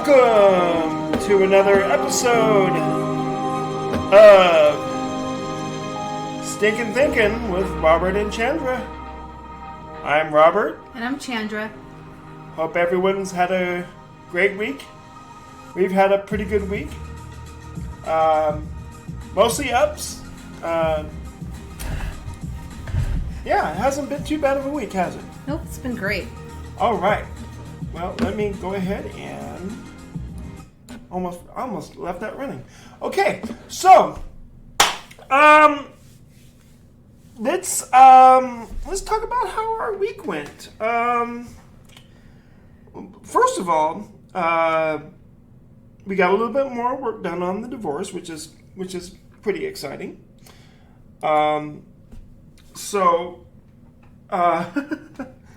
Welcome to another episode of Stinkin Thinkin with Robert and Chandra. I'm Robert. And I'm Chandra. Hope everyone's had a great week. We've had a pretty good week. Mostly ups. Yeah, it hasn't been too bad of a week, has it? Nope, it's been great. All right. Well, let me go ahead and almost left that running. Okay, so let's talk about how our week went. First of all, we got a little bit more work done on the divorce, which is pretty exciting. Not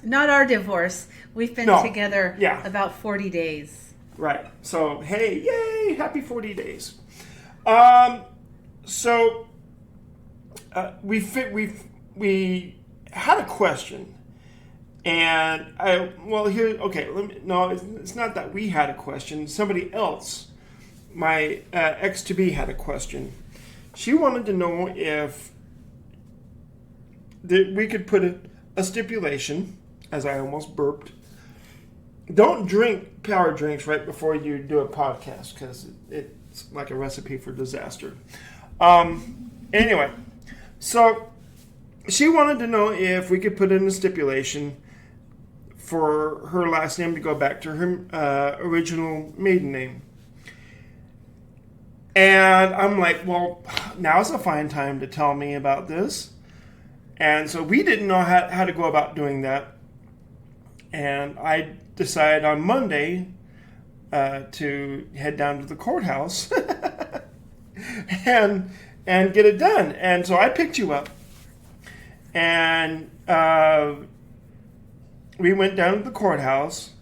our divorce. We've been together about 40 days. Right. So, hey, yay, happy 40 days. We had a question. And it's not that we had a question. Somebody else, my ex-to-be, had a question. She wanted to know if we could put a stipulation, as I almost burped. Don't drink power drinks right before you do a podcast, because it's like a recipe for disaster. Anyway, so she wanted to know if we could put in a stipulation for her last name to go back to her original maiden name. And I'm like, well, now's a fine time to tell me about this. And so we didn't know how to go about doing that. And I decided on Monday to head down to the courthouse and get it done. And so I picked you up. And we went down to the courthouse.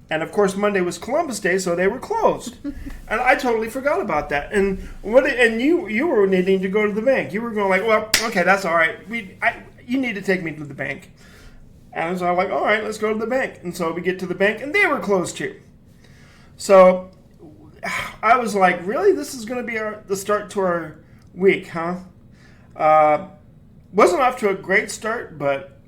And of course, Monday was Columbus Day, so they were closed. And I totally forgot about that. And you were needing to go to the bank. You were going like, well, okay, that's all right. You need to take me to the bank. And so I'm like, all right, let's go to the bank. And so we get to the bank, and they were closed too. So I was like, really? This is going to be the start to our week, huh? Wasn't off to a great start, but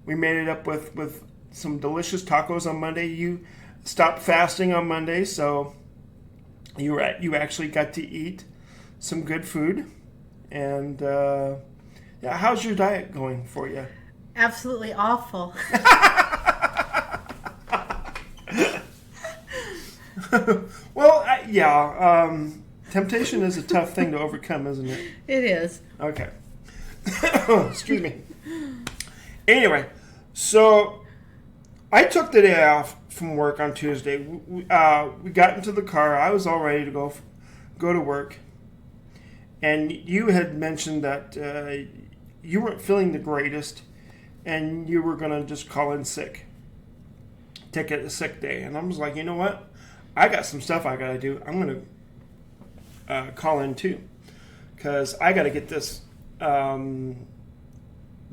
we made it up with some delicious tacos on Monday. You stopped fasting on Monday, so you actually got to eat some good food. And how's your diet going for you? Absolutely awful. Well, temptation is a tough thing to overcome, isn't it? It is. Okay. Excuse me. Anyway, so I took the day off from work on Tuesday. We got into the car. I was all ready to go to work. And you had mentioned that you weren't feeling the greatest, and you were going to just call in sick. Take a sick day. And I was like, you know what? I got some stuff I got to do. I'm going to call in too, because I got to get this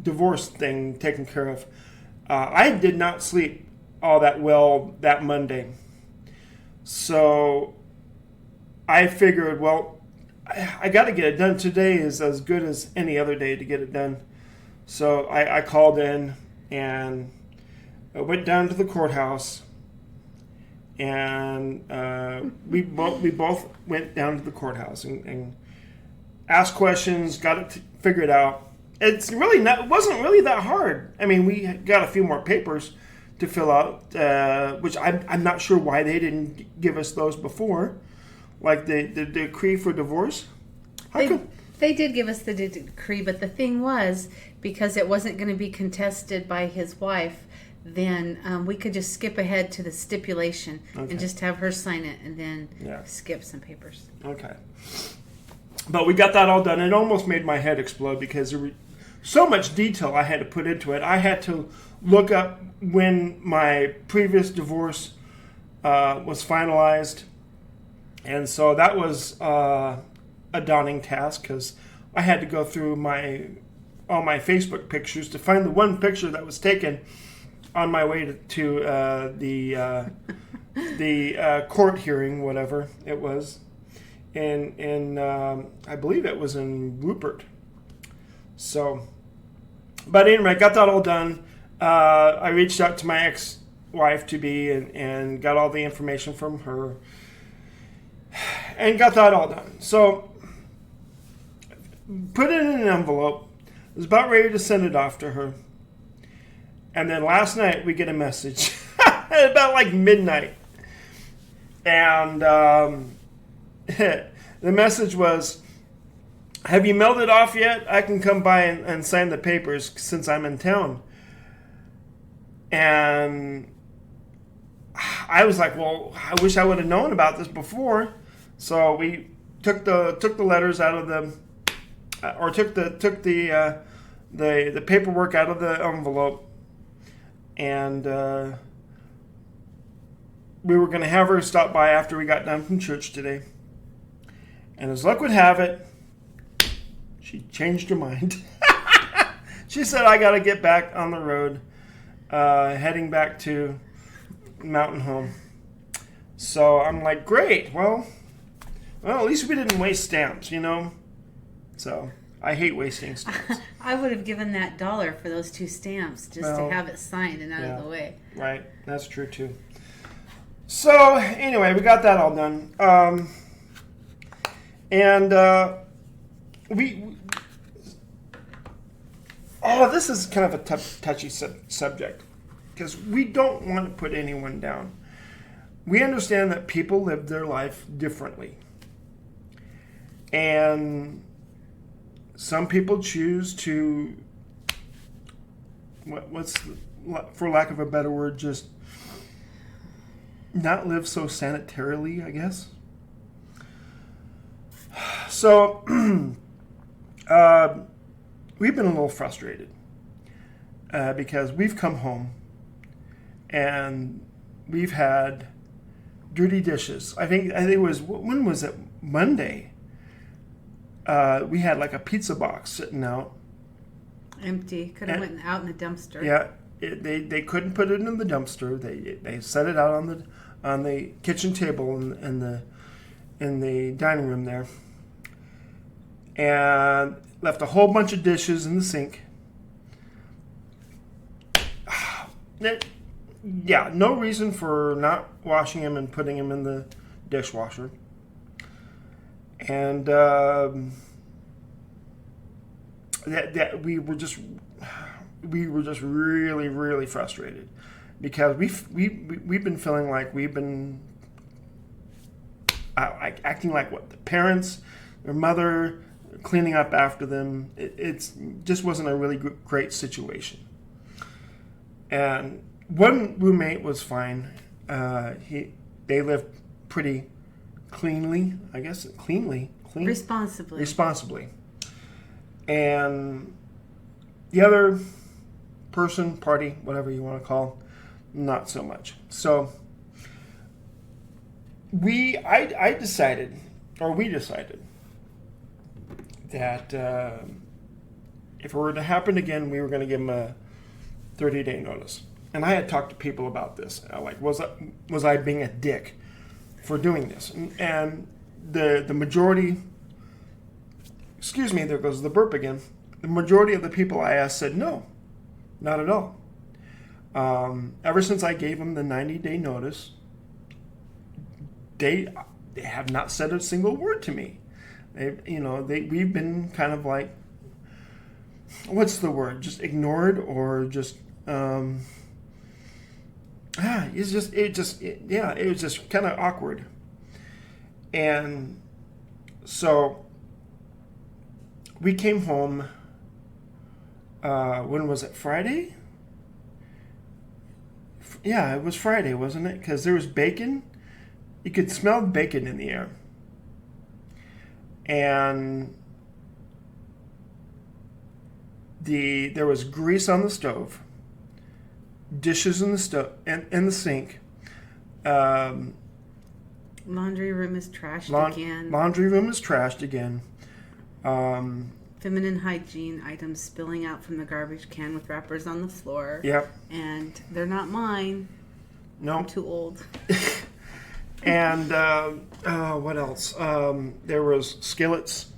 divorce thing taken care of. I did not sleep all that well that Monday. So I figured, well, I got to get it done. Today is as good as any other day to get it done. So I called in and I went down to the courthouse. And we both went down to the courthouse and asked questions, got it figured out. It wasn't really that hard. I mean, we got a few more papers to fill out, which I'm not sure why they didn't give us those before, like the decree for divorce. They did give us the decree, but the thing was, because it wasn't going to be contested by his wife, then we could just skip ahead to the stipulation and just have her sign it and then skip some papers. Okay. But we got that all done. It almost made my head explode because there was so much detail I had to put into it. I had to look up when my previous divorce was finalized. And so that was a daunting task because I had to go through all my Facebook pictures to find the one picture that was taken on my way to the the court hearing, whatever it was, in I believe it was in Rupert. So, but anyway, got that all done. I reached out to my ex-wife to be and got all the information from her and got that all done. So, put it in an envelope. Was about ready to send it off to her. And then last night we get a message about like midnight. And the message was, have you mailed it off yet? I can come by and sign the papers since I'm in town. And I was like, well, I wish I would have known about this before. So we took the letters out of the, or took the paperwork out of the envelope, and we were going to have her stop by after we got done from church today. And as luck would have it, she changed her mind. She said, I got to get back on the road, heading back to Mountain Home. So I'm like, great. Well, at least we didn't waste stamps, you know. So I hate wasting stamps. I would have given that $1 for those 2 stamps just to have it signed and out of the way. Right. That's true too. So anyway, we got that all done. This is kind of a touchy subject because we don't want to put anyone down. We understand that people live their life differently. And some people choose to, for lack of a better word, just not live so sanitarily, I guess. So, we've been a little frustrated because we've come home and we've had dirty dishes. I think it was, when was it? Monday. We had like a pizza box sitting out. Empty. Could have went out in the dumpster. Yeah, they couldn't put it in the dumpster. They set it out on the kitchen table in the dining room there, and left a whole bunch of dishes in the sink. Yeah, no reason for not washing them and putting them in the dishwasher. And that we were just really, really frustrated because we've been feeling like we've been acting like the parents, their mother, cleaning up after them. It's just wasn't a really great situation. And one roommate was fine. They lived pretty cleanly, I guess. Clean. Responsibly. And the other person, party, whatever you want to call, not so much. So we decided that if it were to happen again, we were going to give them a 30-day notice. And I had talked to people about this. Like, was I being a dick for doing this? And the majority, excuse me, there goes the burp again. The majority of the people I asked said no, not at all. Ever since I gave them the 90-day notice, they have not said a single word to me. We've been kind of like, what's the word? Just ignored or just it was just kind of awkward. And so we came home, when was it, Friday? Yeah, it was Friday, wasn't it? Because there was bacon. You could smell bacon in the air. And there was grease on the stove, dishes in the stove and in the sink. Laundry room is trashed again. Laundry room is trashed again. Feminine hygiene items spilling out from the garbage can with wrappers on the floor. Yep. And they're not mine. No. I'm too old. And what else? There was skillets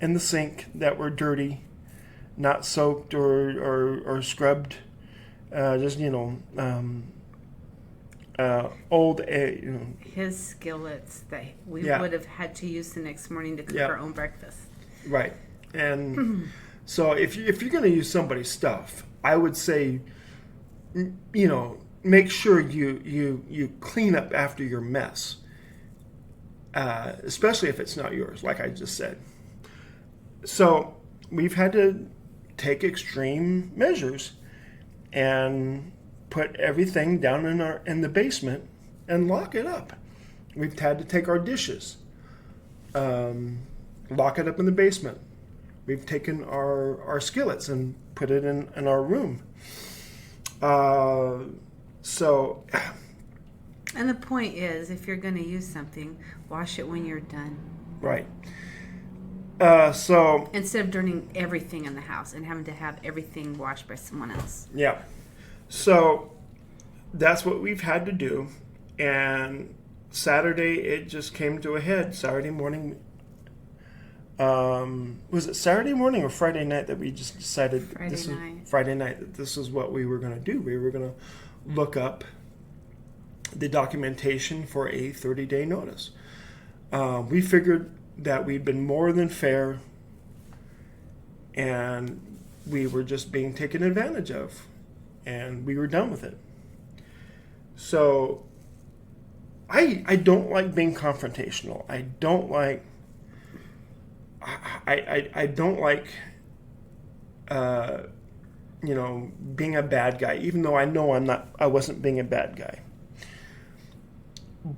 in the sink that were dirty, not soaked or scrubbed. Just old. His skillets that we Yeah. would have had to use the next morning to cook Yeah. our own breakfast. Right. And so if you're going to use somebody's stuff, I would say, make sure you clean up after your mess, especially if it's not yours, like I just said. So we've had to take extreme measures and put everything down in the basement and lock it up. We've had to take our dishes, lock it up in the basement. We've taken our skillets and put it in our room. So, And the point is, if you're going to use something, wash it when you're done. right. So, Instead of dirtying everything in the house and having to have everything washed by someone else. yeah. So, that's what we've had to do. And Saturday, it just came to a head. Saturday morning, was it Saturday morning or Friday night that we just decided Friday night that this is what we were going to do. We were going to look up the documentation for a 30-day notice. We figured that we'd been more than fair and we were just being taken advantage of, and we were done with it. So I don't like being confrontational. I don't like being a bad guy, even though I know I wasn't being a bad guy.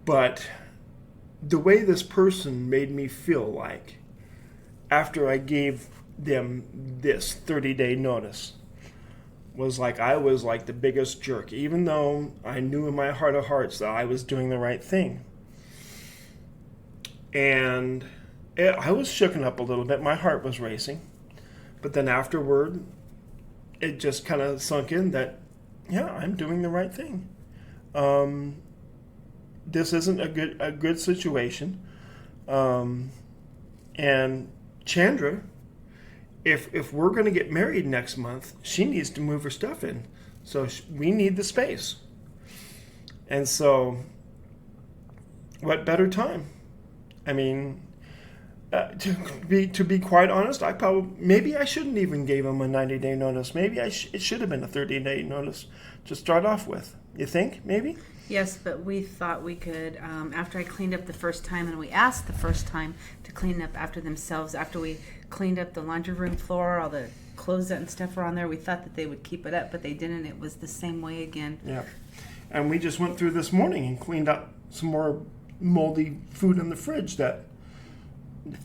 But the way this person made me feel like after I gave them this 30-day notice was like I was like the biggest jerk, even though I knew in my heart of hearts that I was doing the right thing. And I was shooken up a little bit. My heart was racing. But then afterward, it just kind of sunk in that, yeah, I'm doing the right thing. This isn't a good situation. And Chandra, if we're going to get married next month, she needs to move her stuff in. So we need the space. And so, what better time? I mean, to be quite honest, maybe I shouldn't even gave him a 90-day notice. Maybe it should have been a 30-day notice to start off with. You think, maybe? Yes, but we thought we could, after I cleaned up the first time, and we asked the first time to clean up after themselves, after we cleaned up the laundry room floor, all the clothes and stuff were on there, we thought that they would keep it up, but they didn't. It was the same way again. Yeah. And we just went through this morning and cleaned up some more moldy food in the fridge that...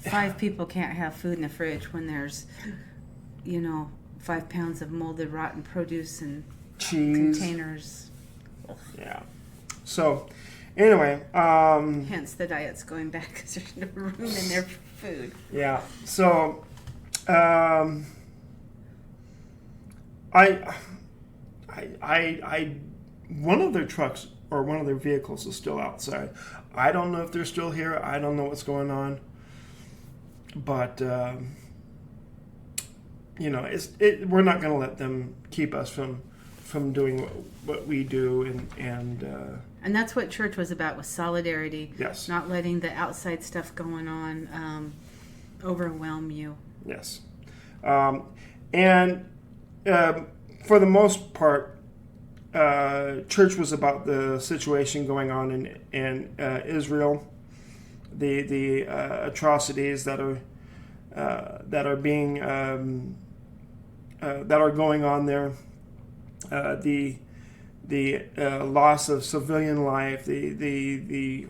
5 people can't have food in the fridge when there's, 5 pounds of molded, rotten produce and cheese containers. Yeah. So, anyway. Hence the diet's going back because there's no room in there for food. Yeah. So, one of their trucks or one of their vehicles is still outside. I don't know if they're still here. I don't know what's going on. But, we're not going to let them keep us from doing what we do, and that's what church was about, was solidarity. Yes. Not letting the outside stuff going on overwhelm you. Yes. And for the most part, church was about the situation going on in Israel, the atrocities that are being that are going on there. The loss of civilian life, the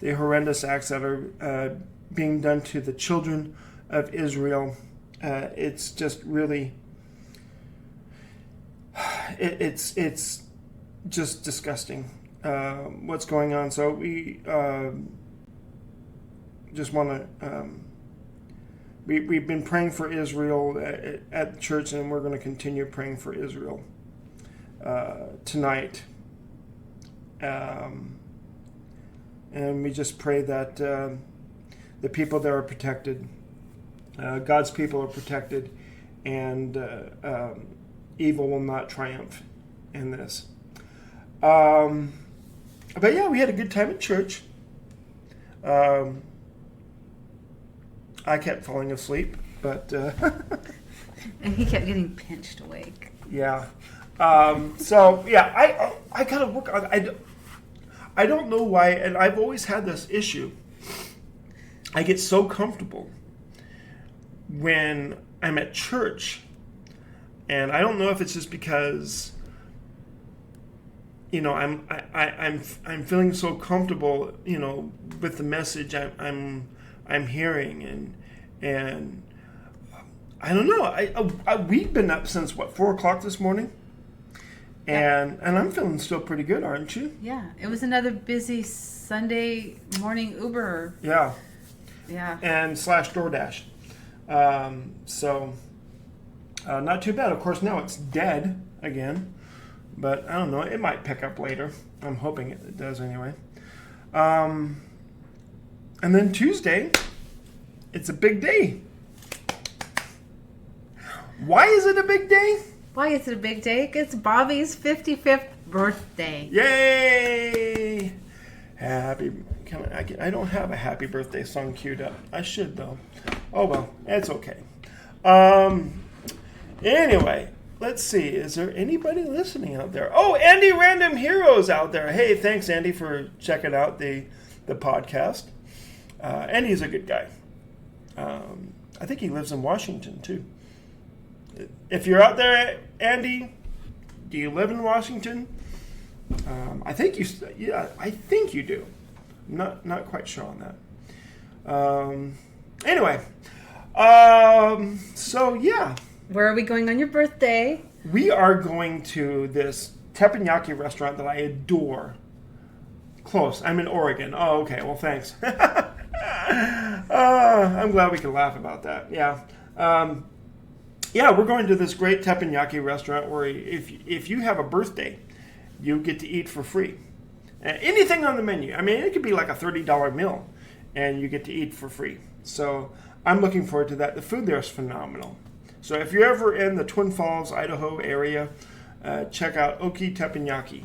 horrendous acts that are being done to the children of Israel. It's just really, it's just disgusting what's going on. So we just want to. We've been praying for Israel at the church, and we're going to continue praying for Israel tonight. And we just pray that the people there are protected. God's people are protected, and evil will not triumph in this. But yeah, we had a good time at church. I kept falling asleep, but... and he kept getting pinched awake. Yeah. So, yeah, I got to work on... I don't know why, and I've always had this issue. I get so comfortable when I'm at church, and I don't know if it's just because, you know, I'm feeling so comfortable, you know, with the message I'm hearing, and I don't know. We've been up since 4:00 this morning. And I'm feeling still pretty good, aren't you? Yeah. It was another busy Sunday morning Uber. Yeah. Yeah. And / DoorDash. So, not too bad. Of course, now it's dead again. But I don't know. It might pick up later. I'm hoping it does anyway. And then Tuesday, it's a big day. Why is it a big day? Why is it a big day? It's Bobby's 55th birthday. Yay! I don't have a happy birthday song queued up. I should, though. Oh, well, it's okay. Anyway, let's see. Is there anybody listening out there? Oh, Andy Random Heroes out there. Hey, thanks, Andy, for checking out the podcast. Andy's a good guy. I think he lives in Washington, too. If you're out there, Andy, do you live in Washington? I think you do. I'm not quite sure on that. Anyway, so yeah. Where are we going on your birthday? We are going to this teppanyaki restaurant that I adore. Close. I'm in Oregon. Oh, okay. Well, thanks. I'm glad we can laugh about that. Yeah. Yeah, we're going to this great teppanyaki restaurant where if you have a birthday, you get to eat for free. Anything on the menu. I mean, it could be like a $30 meal, and you get to eat for free. So I'm looking forward to that. The food there is phenomenal. So if you're ever in the Twin Falls, Idaho area, check out Oki Teppanyaki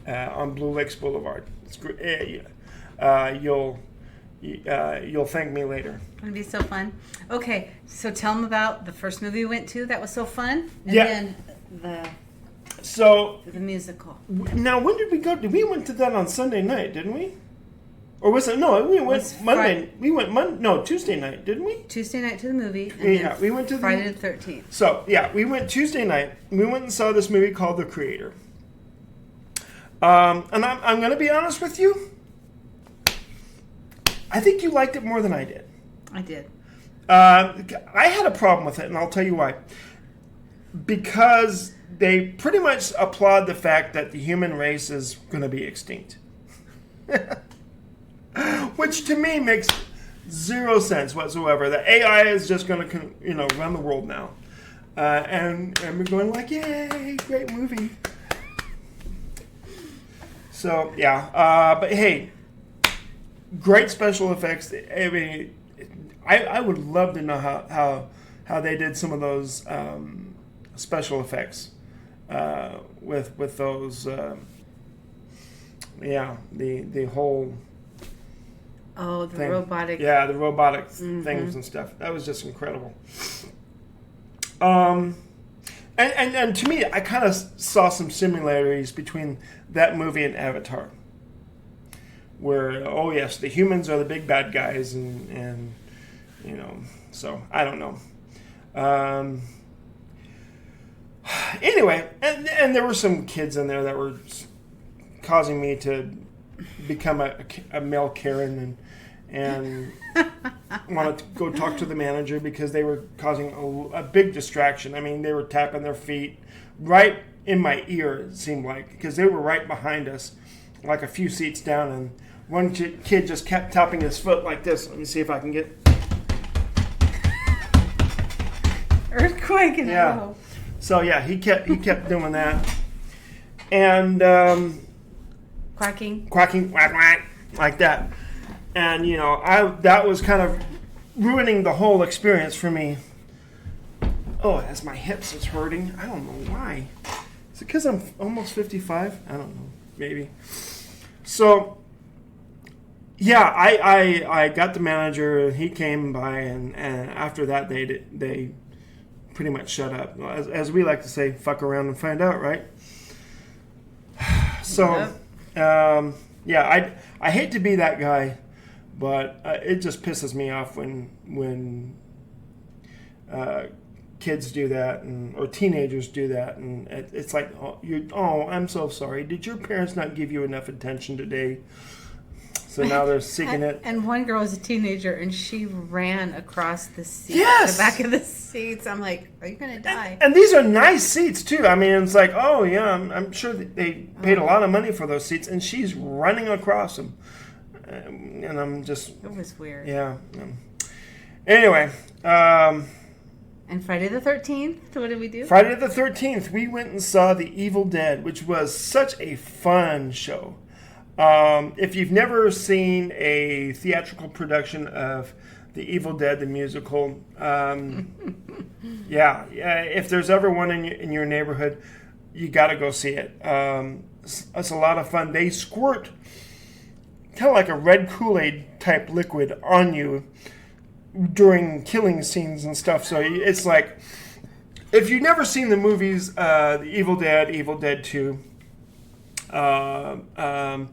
on Blue Lakes Boulevard. It's great. You'll thank me later. It'll be so fun. Okay, so tell them about the first movie we went to that was so fun, and Yeah. then the musical. Now, when did we go? We went to that on Sunday night, didn't we? Or was it? No, we went Monday. We went Tuesday night, didn't we? Tuesday night to the movie. And then we went to Friday the 13th. So yeah, we went Tuesday night. We went and saw this movie called The Creator. And I'm going to be honest with you. I think you liked it more than I did. I did. I had a problem with it, and I'll tell you why. Because they pretty much applaud the fact that the human race is going to be extinct. Which to me makes zero sense whatsoever. The AI is just going to, run the world now. And we're going like, yay, great movie. So, yeah. But hey, great special effects. I mean, I would love to know how they did some of those special effects with those. The whole. Oh, the thing. robotic. Yeah, the robotic things and stuff. That was just incredible. And to me, I kind of saw some similarities between that movie and Avatar. Where, oh yes, the humans are the big bad guys, and so I don't know. Anyway, and there were some kids in there that were causing me to become a male Karen and wanted to go talk to the manager because they were causing a big distraction. I mean, they were tapping their feet right in my ear, it seemed like, because they were right behind us, like a few seats down, and one kid just kept tapping his foot like this. Let me see if I can get... Earthquake in Idaho. So yeah, he kept doing that. And... Quacking, quack, quack. like that. And, that was kind of ruining the whole experience for me. Oh, as my hips is hurting. I don't know why. Is it because I'm almost 55? I don't know. Maybe. So, yeah, I got the manager. He came by, and after that, they pretty much shut up. As we like to say, fuck around and find out, right? So, yeah, I hate to be that guy, but it just pisses me off when kids do that, or teenagers do that, and it's like, I'm so sorry. Did your parents not give you enough attention today? So now they're seeking it. And one girl was a teenager, and she ran across the seat, yes! the back of the seats. I'm like, are you going to die? And these are nice seats, too. I mean, it's like, oh, yeah, I'm sure that they paid a lot of money for those seats, and she's running across them. And I'm just... It was weird. Yeah. Anyway. And Friday the 13th, what did we do? Friday the 13th, we went and saw The Evil Dead, which was such a fun show. If you've never seen a theatrical production of The Evil Dead, the musical, if there's ever one in your neighborhood, you got to go see it. It's a lot of fun. They squirt kind of like a red Kool-Aid type liquid on you during killing scenes and stuff. So it's like, if you've never seen the movies, The Evil Dead, Evil Dead 2, Army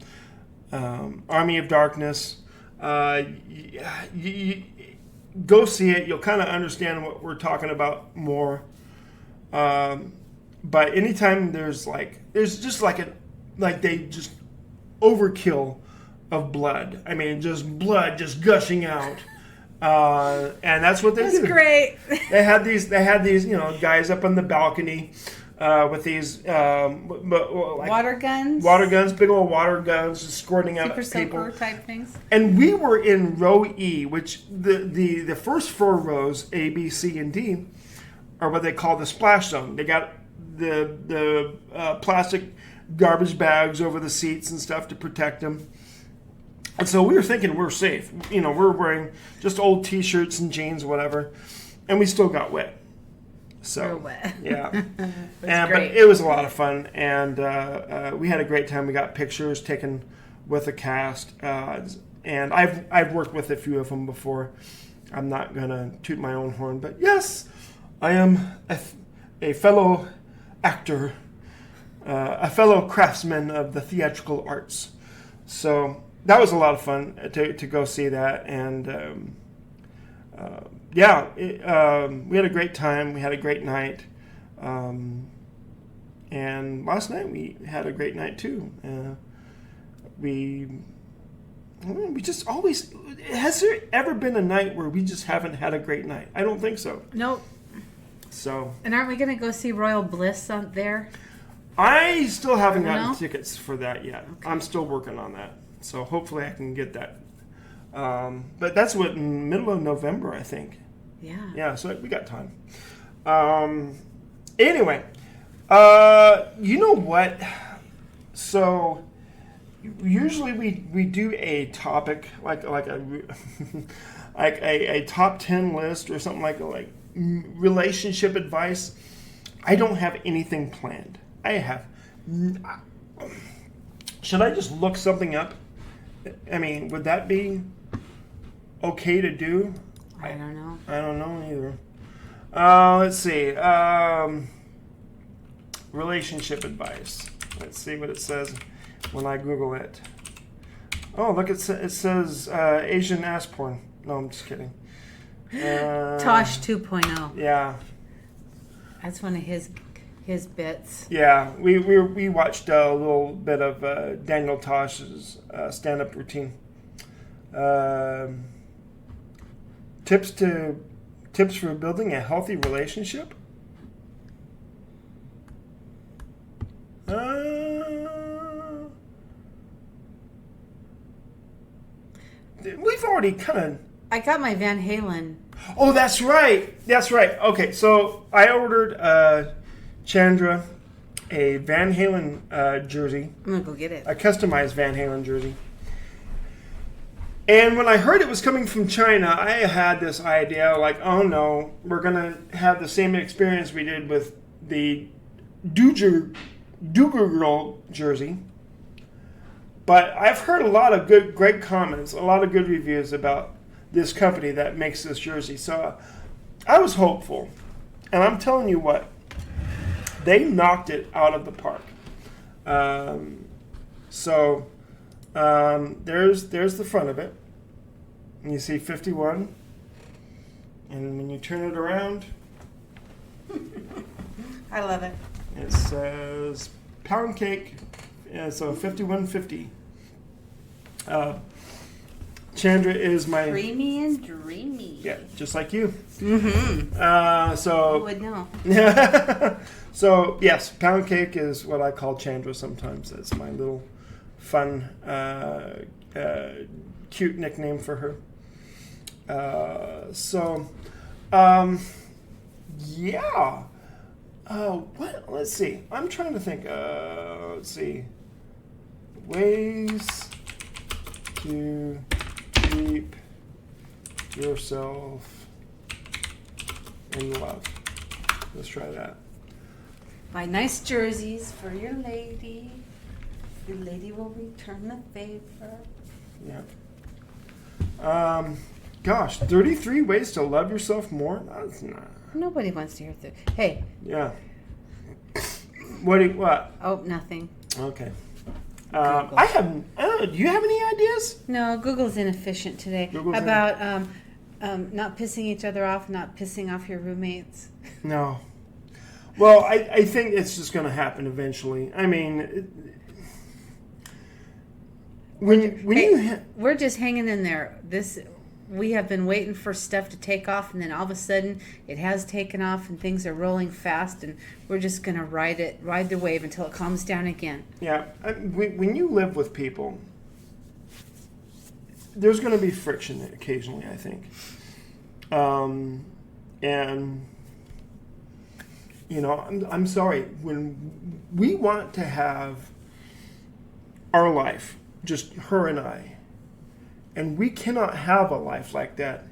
of Darkness, you go see it. You'll kind of understand what we're talking about more. But anytime there's just they just overkill of blood. I mean, just blood just gushing out. And that's what they do. That's great. They had these, guys up on the balcony with these water guns, big old water guns, just squirting out Super people. soaker type things. And we were in row E, which the first 4 rows, A, B, C, and D, are what they call the splash zone. They got the plastic garbage bags over the seats and stuff to protect them. And so we were thinking we're safe. We're wearing just old T-shirts and jeans, whatever, and we still got wet. So we're wet. Yeah, But it was a lot of fun, and we had a great time. We got pictures taken with the cast, and I've worked with a few of them before. I'm not gonna toot my own horn, but yes, I am a fellow actor, a fellow craftsman of the theatrical arts. So that was a lot of fun to go see that, and we had a great time. We had a great night, and last night we had a great night too. We just always. Has there ever been a night where we just haven't had a great night? I don't think so. Nope. So. And aren't we going to go see Royal Bliss out there? I still haven't gotten tickets for that yet. Okay. I'm still working on that. So hopefully I can get that. But that's middle of November, I think. Yeah. Yeah, so we got time. Anyway, you know what? So usually we do a topic like a like a top 10 list or something like relationship advice. I don't have anything planned. Should I just look something up? I mean, would that be okay to do? I don't know. I don't know either. Let's see. Relationship advice. Let's see what it says when I Google it. Oh, look, it says Asian ass porn. No, I'm just kidding. Tosh 2.0. Yeah. That's one of his bits. Yeah, we watched a little bit of Daniel Tosh's stand-up routine. Tips for building a healthy relationship. We've already kind of. I got my Van Halen. Oh, that's right. That's right. Okay, so I ordered Chandra a Van Halen jersey. I'm gonna go get it. A customized Van Halen jersey. And when I heard it was coming from China, I had this idea like, oh no, we're going to have the same experience we did with the Duger Girl jersey. But I've heard a lot of great comments, a lot of good reviews about this company that makes this jersey. So I was hopeful. And I'm telling you what, they knocked it out of the park. There's the front of it. And you see 51. And when you turn it around, I love it. it says pound cake. So 5150. Chandra is my creamy and dreamy. Yeah, just like you. Mm-hmm. So Who would know? So yes, pound cake is what I call Chandra sometimes. It's my little fun, cute nickname for her. Yeah. What? Let's see. I'm trying to think. Let's see. Ways to keep yourself in love. Let's try that. Buy nice jerseys for your lady. Your lady will return the favor. Yeah. Gosh, 33 ways to love yourself more? That's not. Nobody wants to hear that. Hey. Yeah. What? Oh, nothing. Okay. Do you have any ideas? No, Google's inefficient today. About not pissing each other off, not pissing off your roommates. No. Well, I think it's just going to happen eventually. I mean, we're just hanging in there. We have been waiting for stuff to take off, and then all of a sudden it has taken off, and things are rolling fast, and we're just going to ride the wave until it calms down again. Yeah, when you live with people, there's going to be friction occasionally, I think. And you know, I'm sorry, when we want to have our life, just her and I, and we cannot have a life like that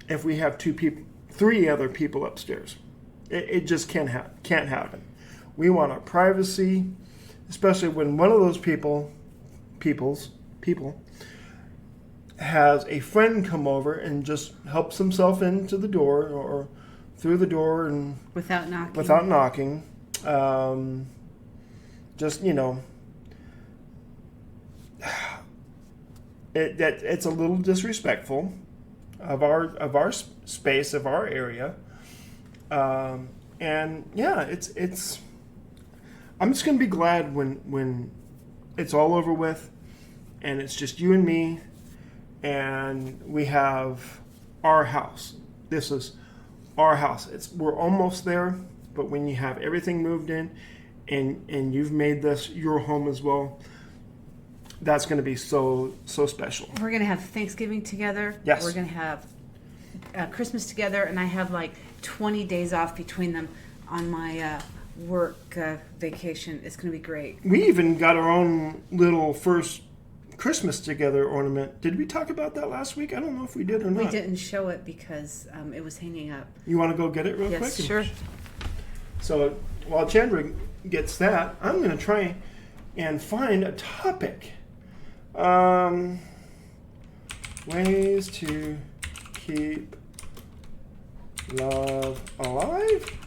if we have three other people upstairs. It just can't happen. We want our privacy, especially when one of those people has a friend come over and just helps himself into the door or through the door and without knocking. Just, you know, it's a little disrespectful of our space, of our area, and yeah, it's. I'm just gonna be glad when it's all over with, and it's just you and me, and we have our house. This is our house. We're almost there, but when you have everything moved in, and you've made this your home as well, that's going to be so special. We're going to have Thanksgiving together. Yes. We're going to have Christmas together, and I have like 20 days off between them on my work vacation. It's going to be great. We even got our own little first Christmas together ornament. Did we talk about that last week? I don't know if we did or not. We didn't show it because it was hanging up. You want to go get it real quick? Yes, sure. So while Chandra gets that, I'm going to try and find a topic. Ways to keep love alive.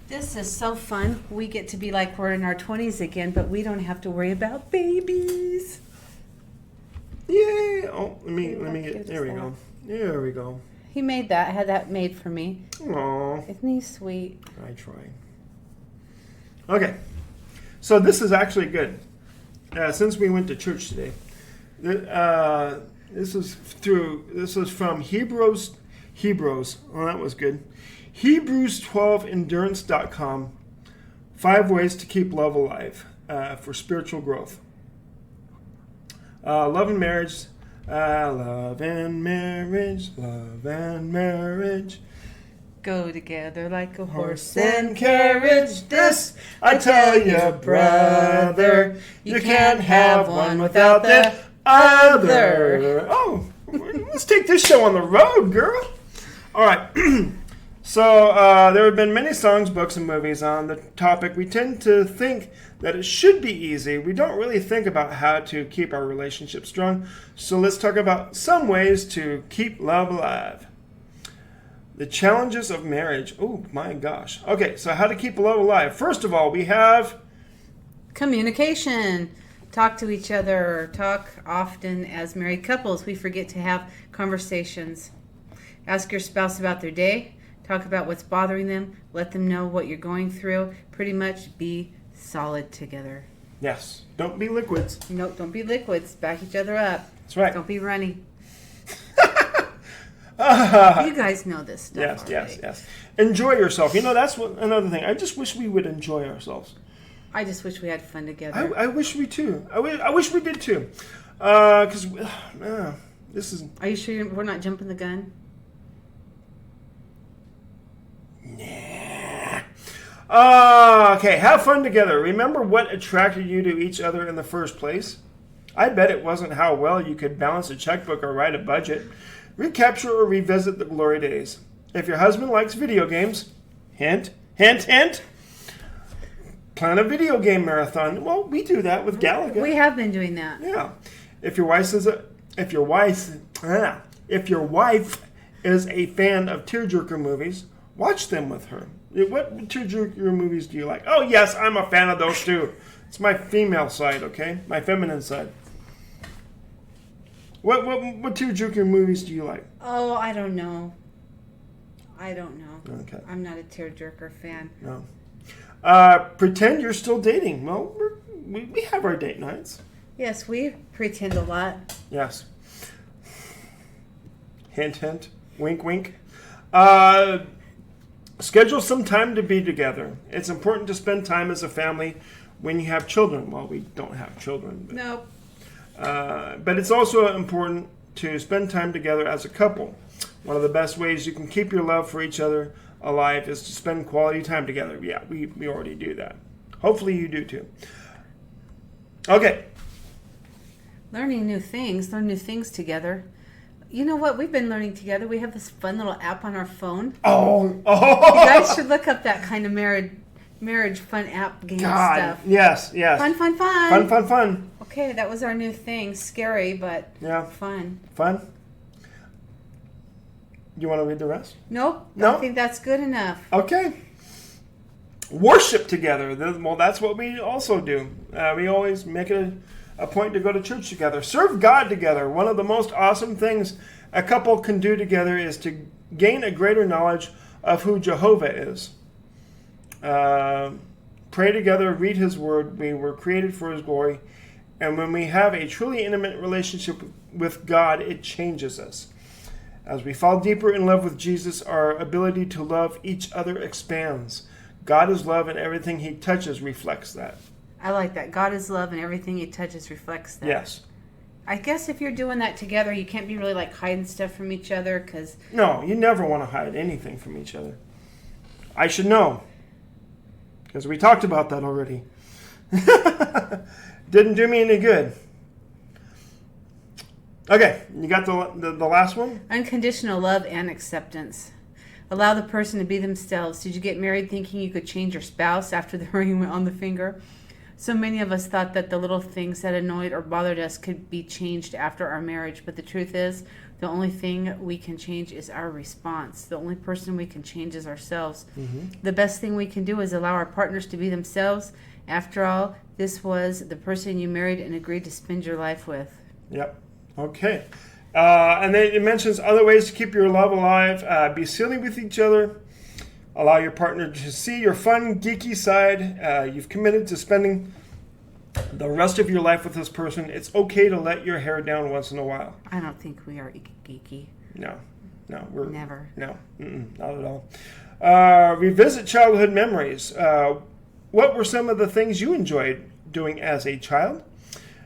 This is so fun. We get to be like we're in our 20s again, but we don't have to worry about babies. Yay! Oh, let me get. There we go. There we go. He made that. Had that made for me. Aww. Isn't he sweet? I try. Okay, so this is actually good. Since we went to church today, this is from Hebrews. Oh, that was good. Hebrews12endurance.com. 5 ways to keep love alive for spiritual growth. Love and marriage. Love and marriage. Go together like a horse and carriage. This I tell you, brother, You can't have one without the other. Oh, let's take this show on the road, girl. All right. So there have been many songs, books, and movies on the topic. We tend to think that it should be easy. We don't really think about how to keep our relationship strong. So let's talk about some ways to keep love alive. The challenges of marriage. Oh, my gosh. Okay, so how to keep love alive. First of all, we have communication. Talk to each other. Talk often. As married couples, we forget to have conversations. Ask your spouse about their day. Talk about what's bothering them. Let them know what you're going through. Pretty much be solid together. Yes. Don't be liquids. Nope, don't be liquids. Back each other up. That's right. Don't be runny. You guys know this stuff already. Yes. Enjoy yourself. That's another thing. I just wish we would enjoy ourselves. I just wish we had fun together. I wish we too. I wish we did too. Because this is... Are you sure we're not jumping the gun? Okay, have fun together. Remember what attracted you to each other in the first place? I bet it wasn't how well you could balance a checkbook or write a budget. Recapture or revisit the glory days. If your husband likes video games, hint, hint, hint, plan a video game marathon. Well, we do that with Gallagher. We have been doing that. Yeah. If your wife is a fan of tearjerker movies, watch them with her. What tearjerker movies do you like? Oh, yes, I'm a fan of those too. It's my female side, okay? My feminine side. What tearjerker movies do you like? Oh, I don't know. Okay. I'm not a tearjerker fan. No. Pretend you're still dating. Well, we have our date nights. Yes, we pretend a lot. Yes. Hint, hint. Wink, wink. Schedule some time to be together. It's important to spend time as a family when you have children. Well, we don't have children. But, nope. But it's also important to spend time together as a couple. One of the best ways you can keep your love for each other alive is to spend quality time together. Yeah, we already do that. Hopefully you do too. Okay. Learn new things together. You know what? We've been learning together. We have this fun little app on our phone. Oh. You guys should look up that kind of marriage fun app game stuff. Yes. Fun. Okay, that was our new thing. Scary, but fun. Fun? You want to read the rest? Nope. No? I think that's good enough. Okay. Worship together. Well, that's what we also do. We always make it a point to go to church together. Serve God together. One of the most awesome things a couple can do together is to gain a greater knowledge of who Jehovah is. Pray together, read His Word. We were created for His glory. And when we have a truly intimate relationship with God, it changes us. As we fall deeper in love with Jesus, our ability to love each other expands. God is love, and everything He touches reflects that. I like that. God is love, and everything He touches reflects that. Yes. I guess if you're doing that together, you can't be really like hiding stuff from each other, because... No, you never want to hide anything from each other. I should know, because we talked about that already. Didn't do me any good. Okay, you got the last one? Unconditional love and acceptance. Allow the person to be themselves. Did you get married thinking you could change your spouse after the ring went on the finger? So many of us thought that the little things that annoyed or bothered us could be changed after our marriage. But the truth is, the only thing we can change is our response. The only person we can change is ourselves. Mm-hmm. The best thing we can do is allow our partners to be themselves. After all, this was the person you married and agreed to spend your life with. Yep. Okay. And then it mentions other ways to keep your love alive. Be silly with each other. Allow your partner to see your fun, geeky side. You've committed to spending the rest of your life with this person. It's okay to let your hair down once in a while. I don't think we are geeky. No, we're never. No, not at all. Revisit childhood memories. What were some of the things you enjoyed doing as a child?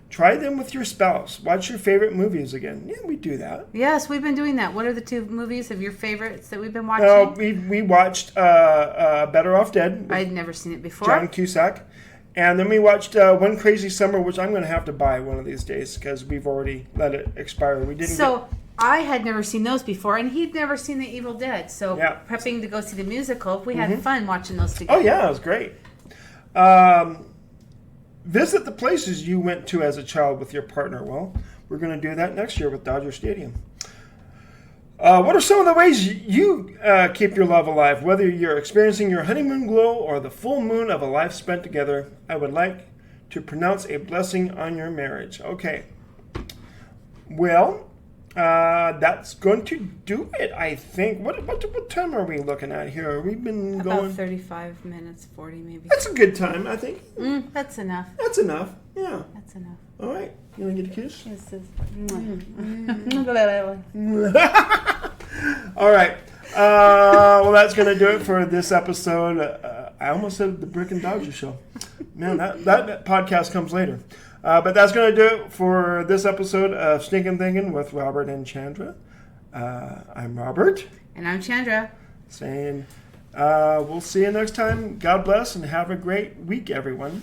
Try them with your spouse. Watch your favorite movies again. Yeah, we do that. Yes, we've been doing that. What are the two movies of your favorites that we've been watching? We watched Better Off Dead. I'd never seen it before. John Cusack. And then we watched One Crazy Summer, which I'm going to have to buy one of these days because we've already let it expire. We didn't. I had never seen those before, and he'd never seen The Evil Dead. So prepping to go see the musical, we had fun watching those together. Oh yeah, it was great. Visit the places you went to as a child with your partner. Well, we're going to do that next year with Dodger Stadium. What are some of the ways you keep your love alive? Whether you're experiencing your honeymoon glow or the full moon of a life spent together, I would like to pronounce a blessing on your marriage. Okay. Well, that's going to do it, I think. What time are we looking at here? We've been going... About 35 minutes, 40 maybe. That's a good time, I think. That's enough. That's enough, yeah. That's enough. All right. You want to get a kiss? Kisses. All right. Well, that's going to do it for this episode. I almost said the Brick and Dodger Show. Man, that podcast comes later. But that's going to do it for this episode of Stinkin' Thinkin' with Robert and Chandra. I'm Robert. And I'm Chandra. Saying we'll see you next time. God bless and have a great week, everyone.